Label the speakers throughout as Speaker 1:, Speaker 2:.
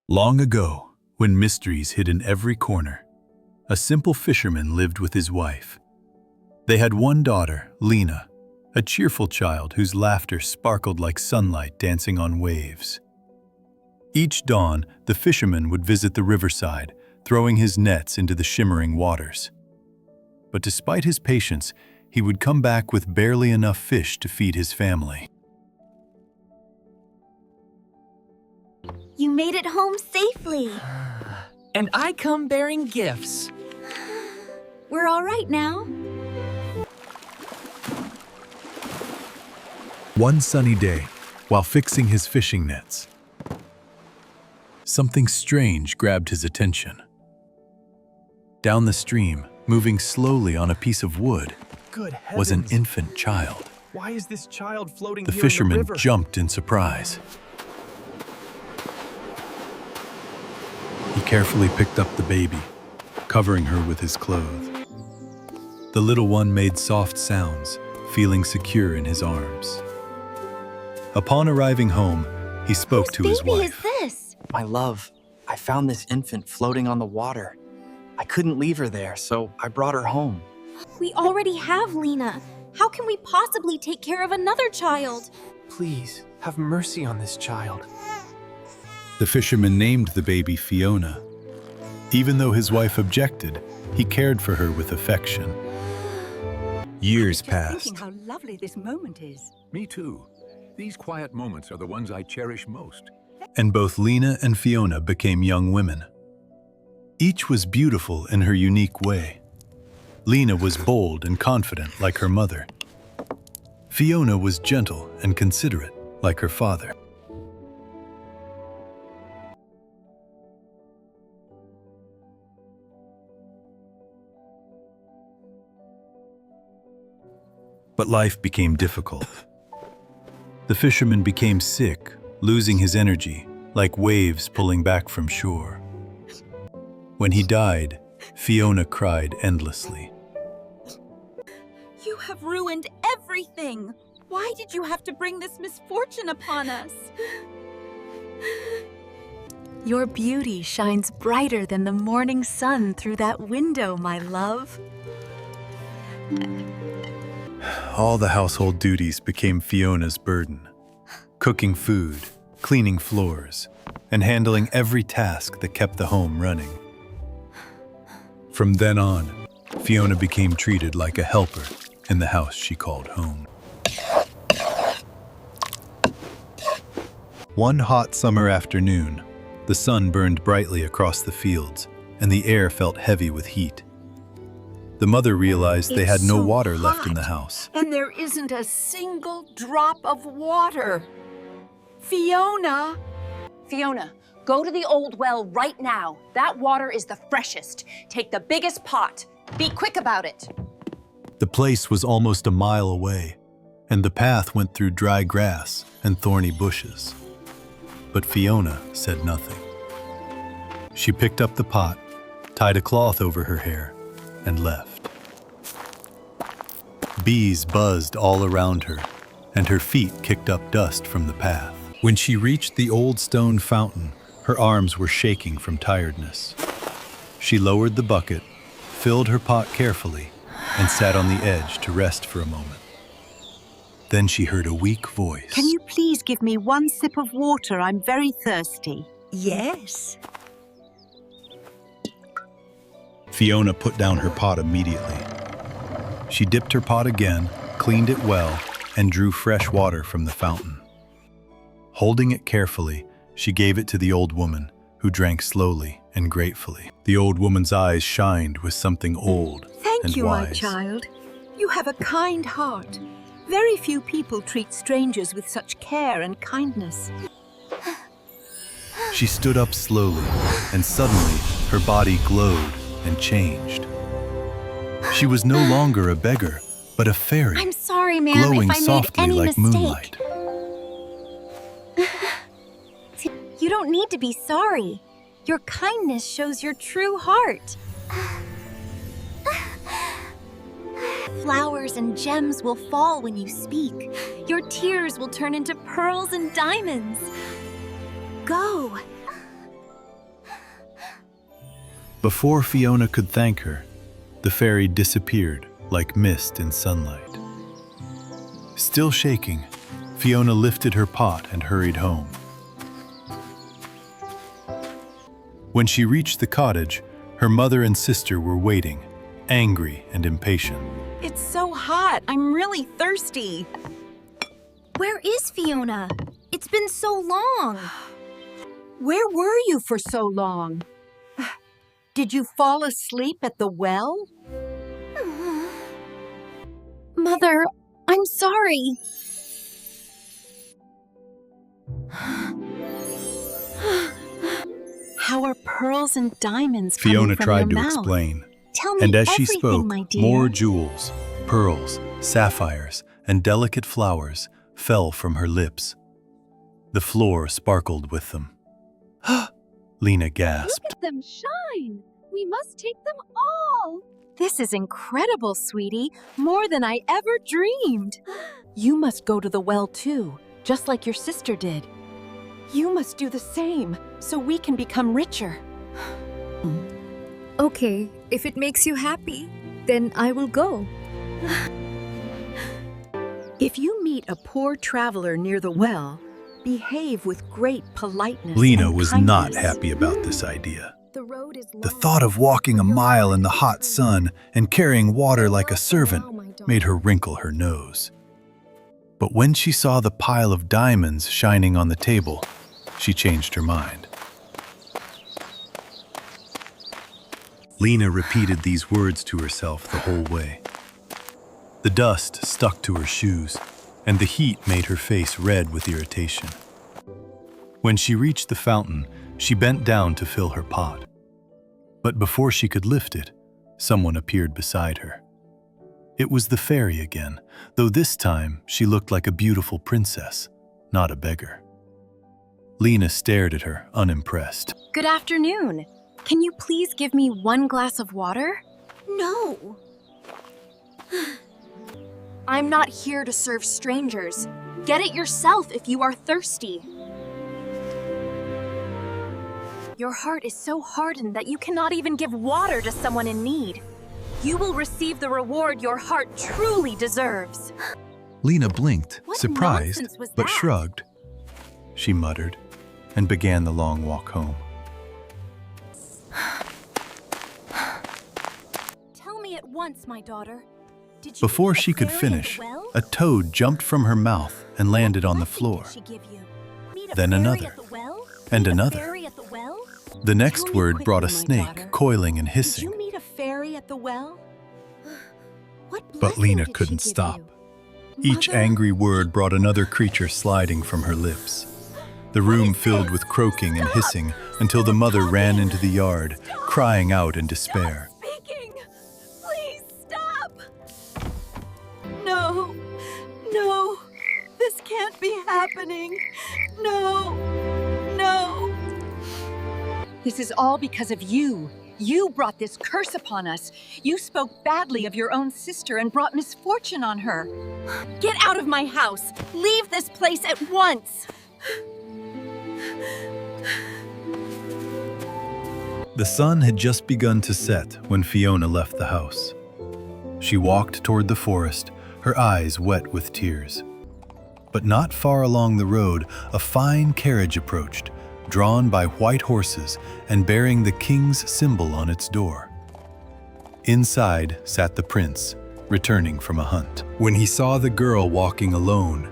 Speaker 1: Long ago, when mysteries hid in every corner, a simple fisherman lived with his wife. They had one daughter, Lena, a cheerful child whose laughter sparkled like sunlight dancing on waves. Each dawn, the fisherman would visit the riverside, throwing his nets into the shimmering waters. But despite his patience, he would come back with barely enough fish to feed his family.
Speaker 2: You made it home safely.
Speaker 3: And I come bearing gifts.
Speaker 2: We're all right now.
Speaker 1: One sunny day, while fixing his fishing nets, something strange grabbed his attention. Down the stream, moving slowly on a piece of wood, was an infant child.
Speaker 3: Why is this child floating
Speaker 1: The
Speaker 3: here
Speaker 1: fisherman
Speaker 3: in the river?
Speaker 1: jumped in surprise. He carefully picked up the baby, covering her with his clothes. The little one made soft sounds, feeling secure in his arms. Upon arriving home, he spoke to his wife.
Speaker 2: Whose baby is this?
Speaker 4: My love, I found this infant floating on the water. I couldn't leave her there, so I brought her home.
Speaker 2: We already have Lena. How can we possibly take care of another child?
Speaker 3: Please, have mercy on this child.
Speaker 1: The fisherman named the baby Fiona. Even though his wife objected, he cared for her with affection. Years passed.
Speaker 5: Thinking how lovely this moment is.
Speaker 6: Me too. These quiet moments are the ones I cherish most.
Speaker 1: And both Lena and Fiona became young women. Each was beautiful in her unique way. Lena was bold and confident like her mother. Fiona was gentle and considerate like her father. But life became difficult. The fisherman became sick, losing his energy, like waves pulling back from shore. When he died, Fiona cried endlessly.
Speaker 7: You have ruined everything! Why did you have to bring this misfortune upon us?
Speaker 5: Your beauty shines brighter than the morning sun through that window, my love.
Speaker 1: All the household duties became Fiona's burden. Cooking food, cleaning floors, and handling every task that kept the home running. From then on, Fiona became treated like a helper in the house she called home. One hot summer afternoon, the sun burned brightly across the fields, and the air felt heavy with heat. The mother realized they had no water left in the house.
Speaker 7: And there isn't a single drop of water. Fiona!
Speaker 8: Fiona, go to the old well right now. That water is the freshest. Take the biggest pot. Be quick about it.
Speaker 1: The place was almost a mile away, and the path went through dry grass and thorny bushes. But Fiona said nothing. She picked up the pot, tied a cloth over her hair, and left. Bees buzzed all around her, and her feet kicked up dust from the path. When she reached the old stone fountain, her arms were shaking from tiredness. She lowered the bucket, filled her pot carefully, and sat on the edge to rest for a moment. Then she heard a weak voice.
Speaker 9: Can you please give me one sip of water? I'm very thirsty.
Speaker 5: Yes.
Speaker 1: Fiona put down her pot immediately. She dipped her pot again, cleaned it well, and drew fresh water from the fountain. Holding it carefully, she gave it to the old woman, who drank slowly and gratefully. The old woman's eyes shined with something old
Speaker 5: Thank
Speaker 1: and
Speaker 5: you,
Speaker 1: wise.
Speaker 5: my child. You have a kind heart. Very few people treat strangers with such care and kindness.
Speaker 1: She stood up slowly, and suddenly her body glowed and changed. She was no longer a beggar, but a fairy,
Speaker 2: I'm sorry, ma'am,
Speaker 1: glowing
Speaker 2: if I made
Speaker 1: softly
Speaker 2: any
Speaker 1: like
Speaker 2: mistake.
Speaker 1: moonlight.
Speaker 2: You don't need to be sorry. Your kindness shows your true heart. Flowers and gems will fall when you speak. Your tears will turn into pearls and diamonds. Go.
Speaker 1: Before Fiona could thank her, the fairy disappeared like mist in sunlight. Still shaking, Fiona lifted her pot and hurried home. When she reached the cottage, her mother and sister were waiting, angry and impatient.
Speaker 2: It's so hot. I'm really thirsty. Where is Fiona? It's been so long.
Speaker 5: Where were you for so long? Did you fall asleep at the well?
Speaker 2: Mother, I'm sorry. How are pearls and diamonds coming
Speaker 1: Fiona
Speaker 2: from
Speaker 1: tried
Speaker 2: your
Speaker 1: to
Speaker 2: mouth?
Speaker 1: explain,
Speaker 2: Tell me
Speaker 1: and as she
Speaker 2: everything,
Speaker 1: spoke,
Speaker 2: my dear.
Speaker 1: more jewels, pearls, sapphires, and delicate flowers fell from her lips. The floor sparkled with them. Lena gasped.
Speaker 8: Look at them shine! We must take them all!
Speaker 2: This is incredible, sweetie. More than I ever dreamed.
Speaker 7: You must go to the well too, just like your sister did. You must do the same, so we can become richer.
Speaker 10: Okay, if it makes you happy, then I will go.
Speaker 5: If you meet a poor traveler near the well, behave with great politeness
Speaker 1: Lena
Speaker 5: and
Speaker 1: was
Speaker 5: kindness.
Speaker 1: not happy about this idea.
Speaker 10: The road is long.
Speaker 1: The thought of walking a mile in the hot sun and carrying water like a servant made her wrinkle her nose. But when she saw the pile of diamonds shining on the table, she changed her mind. Lena repeated these words to herself the whole way. The dust stuck to her shoes, and the heat made her face red with irritation. When she reached the fountain, she bent down to fill her pot. But before she could lift it, someone appeared beside her. It was the fairy again, though this time she looked like a beautiful princess, not a beggar. Lena stared at her, unimpressed.
Speaker 2: Good afternoon. Can you please give me one glass of water?
Speaker 8: No! I'm not here to serve strangers. Get it yourself if you are thirsty.
Speaker 2: Your heart is so hardened that you cannot even give water to someone in need. You will receive the reward your heart truly deserves.
Speaker 1: Lena blinked,
Speaker 2: What
Speaker 1: surprised,
Speaker 2: nonsense was
Speaker 1: but
Speaker 2: that?
Speaker 1: shrugged. She muttered and began the long walk home.
Speaker 2: Tell me at once, my daughter. Did you
Speaker 1: Before
Speaker 2: meet a
Speaker 1: she could
Speaker 2: fairy at the
Speaker 1: finish,
Speaker 2: well?
Speaker 1: a toad jumped from her mouth and landed on the
Speaker 2: What
Speaker 1: floor.
Speaker 2: blessing did she give you? Meet a
Speaker 1: Then
Speaker 2: fairy
Speaker 1: another,
Speaker 2: at the well?
Speaker 1: and
Speaker 2: Meet a
Speaker 1: another.
Speaker 2: fairy at the well?
Speaker 1: The next
Speaker 5: Tell me
Speaker 1: word brought a
Speaker 5: quickly, my
Speaker 1: snake,
Speaker 5: daughter.
Speaker 1: coiling and
Speaker 5: Did
Speaker 1: hissing.
Speaker 5: you meet a fairy at the well?
Speaker 2: What
Speaker 1: But
Speaker 2: blessing
Speaker 1: Lena
Speaker 2: did she
Speaker 1: couldn't
Speaker 2: give
Speaker 1: stop.
Speaker 2: you?
Speaker 1: Each
Speaker 2: Mother?
Speaker 1: angry word brought another creature sliding from her lips. The room filled with croaking and hissing until the mother ran into the yard, crying out in despair.
Speaker 2: Speaking! Please stop!
Speaker 5: No, no, this can't be happening. No, no. This is all because of you. You brought this curse upon us. You spoke badly of your own sister and brought misfortune on her.
Speaker 2: Get out of my house! Leave this place at once!
Speaker 1: The sun had just begun to set when Fiona left the house. She walked toward the forest, her eyes wet with tears. But not far along the road, a fine carriage approached, drawn by white horses and bearing the king's symbol on its door. Inside sat the prince, returning from a hunt. When he saw the girl walking alone,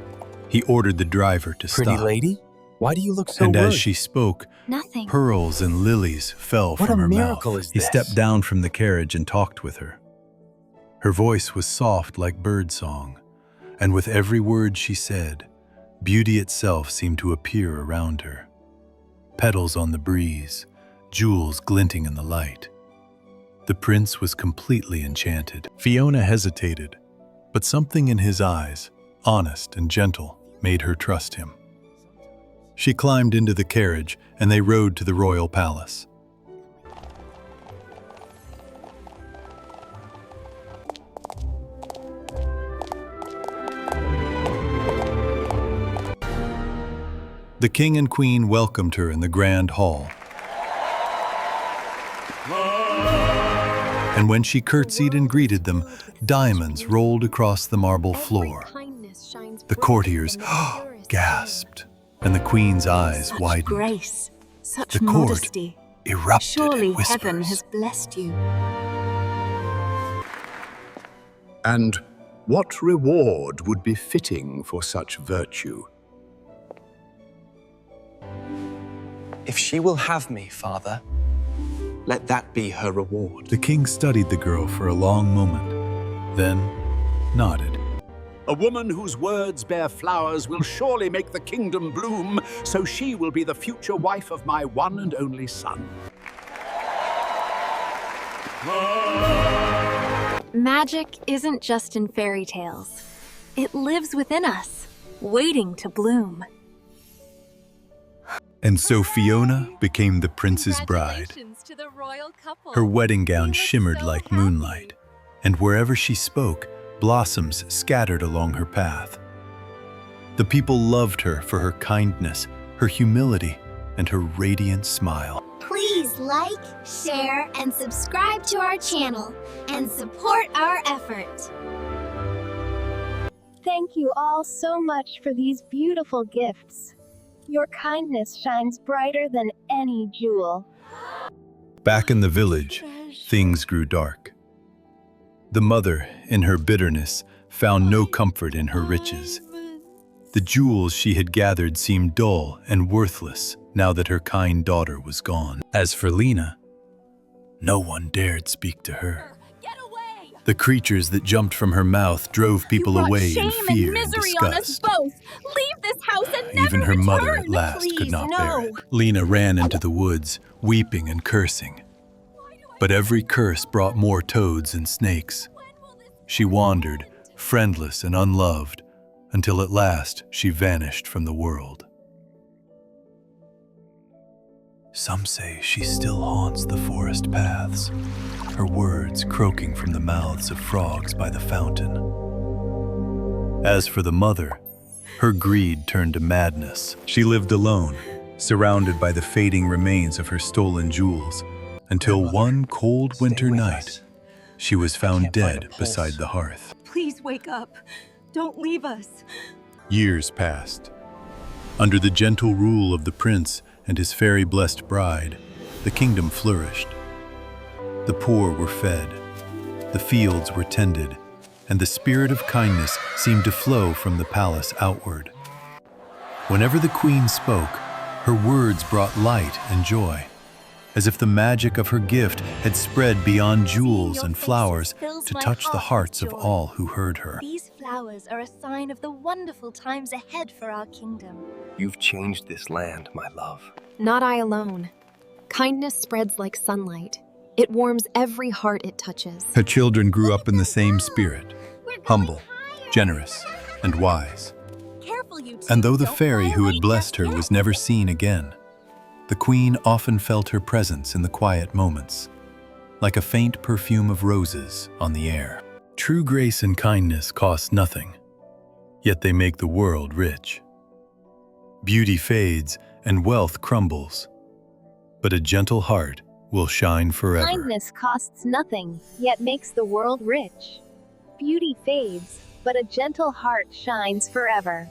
Speaker 1: he ordered the driver to
Speaker 4: Pretty
Speaker 1: stop.
Speaker 4: lady, why do you look so
Speaker 1: And
Speaker 4: worried?
Speaker 1: as she spoke,
Speaker 2: Nothing.
Speaker 1: pearls and lilies fell
Speaker 4: What
Speaker 1: from
Speaker 4: a
Speaker 1: her
Speaker 4: miracle
Speaker 1: mouth.
Speaker 4: is
Speaker 1: He
Speaker 4: this?
Speaker 1: stepped down from the carriage and talked with her. Her voice was soft like birdsong, and with every word she said, beauty itself seemed to appear around her. Petals on the breeze, jewels glinting in the light. The prince was completely enchanted. Fiona hesitated, but something in his eyes, honest and gentle, made her trust him. She climbed into the carriage and they rode to the royal palace. The king and queen welcomed her in the grand hall. And when she curtsied and greeted them, diamonds rolled across the marble floor. The courtiers gasped, and the queen's eyes widened.
Speaker 7: Grace, such
Speaker 1: The court
Speaker 7: modesty.
Speaker 1: erupted
Speaker 7: Surely
Speaker 1: in whispers.
Speaker 7: heaven has blessed you.
Speaker 6: And what reward would be fitting for such virtue?
Speaker 4: If she will have me, Father, let that be her reward.
Speaker 1: The king studied the girl for a long moment, then nodded.
Speaker 6: A woman whose words bear flowers will surely make the kingdom bloom, so she will be the future wife of my one and only son.
Speaker 2: Magic isn't just in fairy tales. It lives within us, waiting to bloom.
Speaker 1: And so Fiona became the prince's bride.
Speaker 2: Congratulations to the royal couple.
Speaker 1: Her wedding gown
Speaker 2: We were
Speaker 1: shimmered
Speaker 2: so
Speaker 1: like
Speaker 2: happy.
Speaker 1: moonlight, and wherever she spoke, blossoms scattered along her path. The people loved her for her kindness, her humility, and her radiant smile.
Speaker 11: Please like, share, and subscribe to our channel and support our effort.
Speaker 12: Thank you all so much for these beautiful gifts. Your kindness shines brighter than any jewel.
Speaker 1: Back in the village, things grew dark. The mother, in her bitterness, found no comfort in her riches. The jewels she had gathered seemed dull and worthless now that her kind daughter was gone. As for Lena, no one dared speak to her. The creatures that jumped from her mouth drove people away in fear and disgust.
Speaker 12: both. Leave this house and
Speaker 1: Even her mother at last could not bear it. Lena ran into the woods, weeping and cursing. But every curse brought more toads and snakes. She wandered, friendless and unloved, until at last she vanished from the world. Some say she still haunts the forest paths, her words croaking from the mouths of frogs by the fountain. As for the mother, her greed turned to madness. She lived alone, surrounded by the fading remains of her stolen jewels, until one cold winter night, she was found dead beside the hearth.
Speaker 5: Please wake up. Don't leave us.
Speaker 1: Years passed. Under the gentle rule of the prince and his fairy-blessed bride, the kingdom flourished. The poor were fed, the fields were tended, and the spirit of kindness seemed to flow from the palace outward. Whenever the queen spoke, her words brought light and joy, as if the magic of her gift had spread beyond jewels and flowers to touch the hearts of all who heard her.
Speaker 11: These flowers are a sign of the wonderful times ahead for our kingdom.
Speaker 13: You've changed this land, my love.
Speaker 14: Not I alone. Kindness spreads like sunlight. It warms every heart it touches.
Speaker 1: Her children grew up in the same spirit, humble, generous, and wise.
Speaker 11: Careful, you two.
Speaker 1: And though the
Speaker 11: Don't
Speaker 1: fairy who had
Speaker 11: violate
Speaker 1: blessed her
Speaker 11: just
Speaker 1: was
Speaker 11: yet.
Speaker 1: never seen again, the queen often felt her presence in the quiet moments, like a faint perfume of roses on the air. True grace and kindness cost nothing, yet they make the world rich. Beauty fades and wealth crumbles, but a gentle heart will shine forever.
Speaker 12: Kindness costs nothing, yet makes the world rich. Beauty fades, but a gentle heart shines forever.